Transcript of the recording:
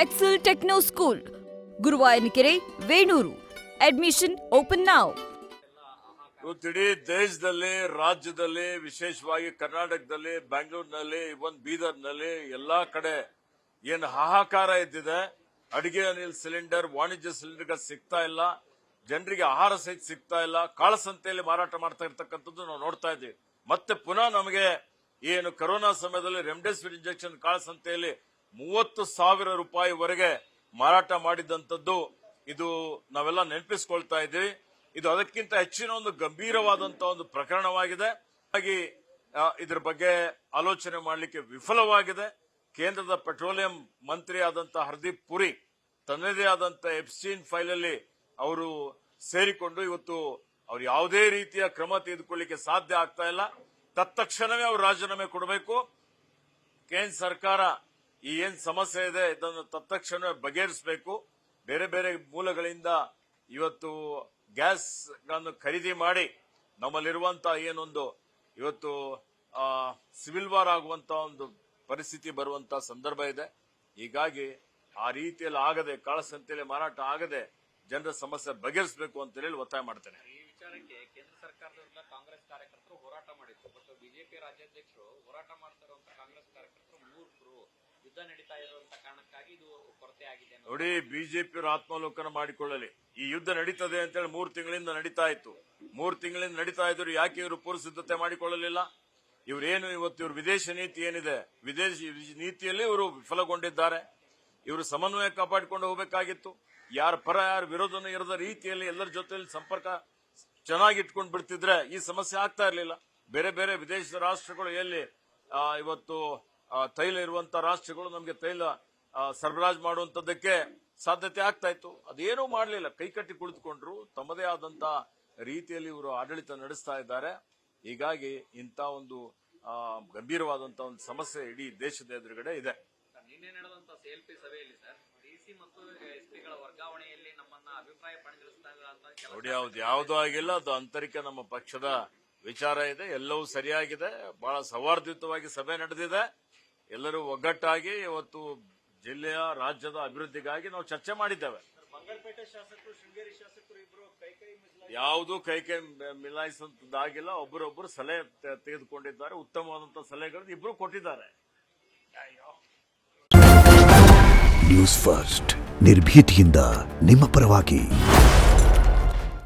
Excel Techno School, Guruvayanakere, Venur. Admission open now. ಇಡೀ ದೇಶದಲ್ಲಿ, ರಾಜ್ಯದಲ್ಲಿ, ವಿಶೇಷವಾಗಿ ಕರ್ನಾಟಕದಲ್ಲಿ, ಬೆಂಗಳೂರಿನಲ್ಲಿ, ಇವನ್ ಬೀದರ್ನಲ್ಲಿ ಎಲ್ಲಾ ಕಡೆ ಏನು ಹಾಹಾಕಾರ ಇದ್ದಿದೆ. ಅಡಿಗೆ ಅನಿಲ್ ಸಿಲಿಂಡರ್, ವಾಣಿಜ್ಯ ಸಿಲಿಂಡರ್ ಸಿಗ್ತಾ ಇಲ್ಲ, ಜನರಿಗೆ ಆಹಾರ ಸಹಿತ ಸಿಗ್ತಾ ಇಲ್ಲ, ಕಾಳಸಂತೆಯಲ್ಲಿ ಮಾರಾಟ ಮಾಡ್ತಾ ಇರ್ತಕ್ಕಂಥದ್ದು ನಾವು ನೋಡ್ತಾ ಇದ್ದೀವಿ. ಮತ್ತೆ ಪುನಃ ನಮಗೆ ಏನು ಕೊರೋನಾ ಸಮಯದಲ್ಲಿ ರೆಮ್ಡೆಸಿವಿರ್ ಇಂಜೆಕ್ಷನ್ ಕಾಳಸಂತೆಯಲ್ಲಿ 30,000 ರೂಪಾಯಿವರೆಗೆ ಮಾರಾಟ ಮಾಡಿದಂಥದ್ದು ಇದು ನಾವೆಲ್ಲ ನೆನಪಿಸಿಕೊಳ್ತಾ ಇದ್ದೀವಿ. ಇದು ಅದಕ್ಕಿಂತ ಹೆಚ್ಚಿನ ಒಂದು ಗಂಭೀರವಾದಂತಹ ಒಂದು ಪ್ರಕರಣವಾಗಿದೆ. ಹಾಗಾಗಿ ಇದರ ಬಗ್ಗೆ ಆಲೋಚನೆ ಮಾಡಲಿಕ್ಕೆ ವಿಫಲವಾಗಿದೆ. ಕೇಂದ್ರದ ಪೆಟ್ರೋಲಿಯಂ ಮಂತ್ರಿ ಆದಂತಹ ಹರ್ದೀಪ್ ಪುರಿ ತನ್ನದೇ ಆದಂತಹ ಎಪ್ಸ್ಟೀನ್ ಫೈಲ್ ಅಲ್ಲಿ ಅವರು ಸೇರಿಕೊಂಡು ಇವತ್ತು ಅವ್ರು ಯಾವುದೇ ರೀತಿಯ ಕ್ರಮ ತೆಗೆದುಕೊಳ್ಳಿಕ್ಕೆ ಸಾಧ್ಯ ಆಗ್ತಾ ಇಲ್ಲ. ತತ್ಕ್ಷಣವೇ ಅವರು ರಾಜೀನಾಮೆ ಕೊಡಬೇಕು. ಕೇಂದ್ರ ಸರ್ಕಾರ ಈ ಏನ್ ಸಮಸ್ಯೆ ಇದೆ ಇದನ್ನು ತತ್ಕ್ಷಣವೇ ಬಗೆಹರಿಸಬೇಕು. ಬೇರೆ ಬೇರೆ ಮೂಲಗಳಿಂದ ಇವತ್ತು ಗ್ಯಾಸ್ ಗಳನ್ನು ಖರೀದಿ ಮಾಡಿ ನಮ್ಮಲ್ಲಿರುವಂತಹ ಏನೊಂದು ಇವತ್ತು ಸಿವಿಲ್ ವಾರ್ ಆಗುವಂತಹ ಒಂದು ಪರಿಸ್ಥಿತಿ ಬರುವಂತಹ ಸಂದರ್ಭ ಇದೆ. ಹೀಗಾಗಿ ಆ ರೀತಿಯಲ್ಲಿ ಆಗದೆ, ಕಾಳಸಂತೆಯಲ್ಲಿ ಮಾರಾಟ ಆಗದೆ ಜನರ ಸಮಸ್ಯೆ ಬಗೆಹರಿಸಬೇಕು ಅಂತ ಹೇಳಿ ಒತ್ತಾಯ ಮಾಡ್ತೇನೆ. ಈ ವಿಚಾರಕ್ಕೆ ಕೇಂದ್ರ ಸರ್ಕಾರದ ವಿರುದ್ಧ ಕಾಂಗ್ರೆಸ್ ಕಾರ್ಯಕರ್ತರು ಹೋರಾಟ ಮಾಡಿದ್ರು. ಬಟ್ ಬಿಜೆಪಿ ರಾಜ್ಯಾಧ್ಯಕ್ಷರು ಹೋರಾಟ ಮಾಡ್ತಿರುವಂತಹ ಕಾಂಗ್ರೆಸ್ ಕಾರ್ಯಕರ್ತರು ಮೂರ್ಖರು, ಯುದ್ಧ ನಡೀತಾ ಇರುವಂತಹ ಕಾರಣಕ್ಕಾಗಿ ಇದು ಕೊರತೆ ಆಗಿದೆ ನೋಡಿ. ಬಿಜೆಪಿ ಆತ್ಮಾವಲೋಕನ ಮಾಡಿಕೊಳ್ಳಲಿ. ಈ ಯುದ್ಧ ನಡೀತದೆ ಅಂತ ಹೇಳಿ 3 ತಿಂಗಳಿಂದ ನಡೀತಾ ಇತ್ತು. 3 ತಿಂಗಳಿಂದ ನಡೀತಾ ಇದ್ರು. ಯಾಕೆ ಇವರು ಪೂರ್ವ ಸಿದ್ಧತೆ ಮಾಡಿಕೊಳ್ಳಲಿಲ್ಲ? ಇವರೇನು ಇವತ್ತು ಇವ್ರ ವಿದೇಶ ನೀತಿ ಏನಿದೆ, ವಿದೇಶಿ ನೀತಿಯಲ್ಲಿ ಇವರು ವಿಫಲಗೊಂಡಿದ್ದಾರೆ. ಇವರು ಸಮನ್ವಯ ಕಾಪಾಡಿಕೊಂಡು ಹೋಗಬೇಕಾಗಿತ್ತು. ಯಾರ ಪರ ಯಾರ ವಿರೋಧನೂ ಇರದ ರೀತಿಯಲ್ಲಿ ಎಲ್ಲರ ಜೊತೆಯಲ್ಲಿ ಸಂಪರ್ಕ ಚೆನ್ನಾಗಿ ಇಟ್ಕೊಂಡು ಬಿಡ್ತಿದ್ರೆ ಈ ಸಮಸ್ಯೆ ಆಗ್ತಾ ಇರಲಿಲ್ಲ. ಬೇರೆ ಬೇರೆ ವಿದೇಶದ ರಾಷ್ಟ್ರಗಳು ಎಲ್ಲಿ ಇವತ್ತು ತೈಲ ಇರುವಂತಹ ರಾಷ್ಟ್ರಗಳು ನಮಗೆ ತೈಲ ಸರಬರಾಜು ಮಾಡುವಂತದ್ದಕ್ಕೆ ಸಾಧ್ಯತೆ ಆಗ್ತಾ ಇತ್ತು. ಅದೇನೂ ಮಾಡಲಿಲ್ಲ, ಕೈಕಟ್ಟಿ ಕುಳಿತುಕೊಂಡ್ರು. ತಮ್ಮದೇ ಆದಂತಹ ರೀತಿಯಲ್ಲಿ ಇವರು ಆಡಳಿತ ನಡೆಸ್ತಾ ಇದ್ದಾರೆ. ಹೀಗಾಗಿ ಇಂಥ ಒಂದು ಗಂಭೀರವಾದಂತಹ ಒಂದು ಸಮಸ್ಯೆ ಇಡೀ ದೇಶದ ಎದುರುಗಡೆ ಇದೆ. ನಿನ್ನೆ ನಡೆದಂತಹ ಸಿಎಲ್ಪಿ ಸಭೆಯಲ್ಲಿ ಸರ್ ಡಿಸಿ ಮತ್ತು ಎಸ್ಪಿಗಳ ವರ್ಗಾವಣೆಯಲ್ಲಿ ನಮ್ಮನ್ನ ಅಭಿಪ್ರಾಯ ಪಡೆದಿರುತ್ತಾರೆ ಅಂತ ನೋಡಿ. ಯಾವುದೂ ಆಗಿಲ್ಲ. ಅದು ಆಂತರಿಕ ನಮ್ಮ ಪಕ್ಷದ ವಿಚಾರ ಇದೆ. ಎಲ್ಲವೂ ಸರಿಯಾಗಿದೆ. ಬಹಳ ಸೌಹಾರ್ದಯುತವಾಗಿ ಸಭೆ ನಡೆದಿದೆ. ಎಲ್ಲರೂ ಒಗ್ಗಟ್ಟಾಗಿ ಇವತ್ತು ಜಿಲ್ಲೆಯ, ರಾಜ್ಯದ ಅಭಿವೃದ್ಧಿಗಾಗಿ ನಾವು ಚರ್ಚೆ ಮಾಡಿದ್ದೇವೆ. ಬಂಗಾರಪೇಟೆ ಶಾಸಕರು, ಶೃಂಗೇರಿ ಶಾಸಕರು ಇಬ್ಬರು ಕೈ ಯಾವುದೂ ಕೈ ಮಿಲಾಯಿಸುವಂತದ್ದಾಗಿಲ್ಲ. ಒಬ್ಬರೊಬ್ಬರು ಸಲಹೆ ತೆಗೆದುಕೊಂಡಿದ್ದಾರೆ. ಉತ್ತಮವಾದಂತಹ ಸಲಹೆಗಳನ್ನು ಇಬ್ಬರು ಕೊಟ್ಟಿದ್ದಾರೆ. ನ್ಯೂಸ್ ಫಸ್ಟ್, ನಿರ್ಭೀತಿಯಿಂದ ನಿಮ್ಮ ಪರವಾಗಿ.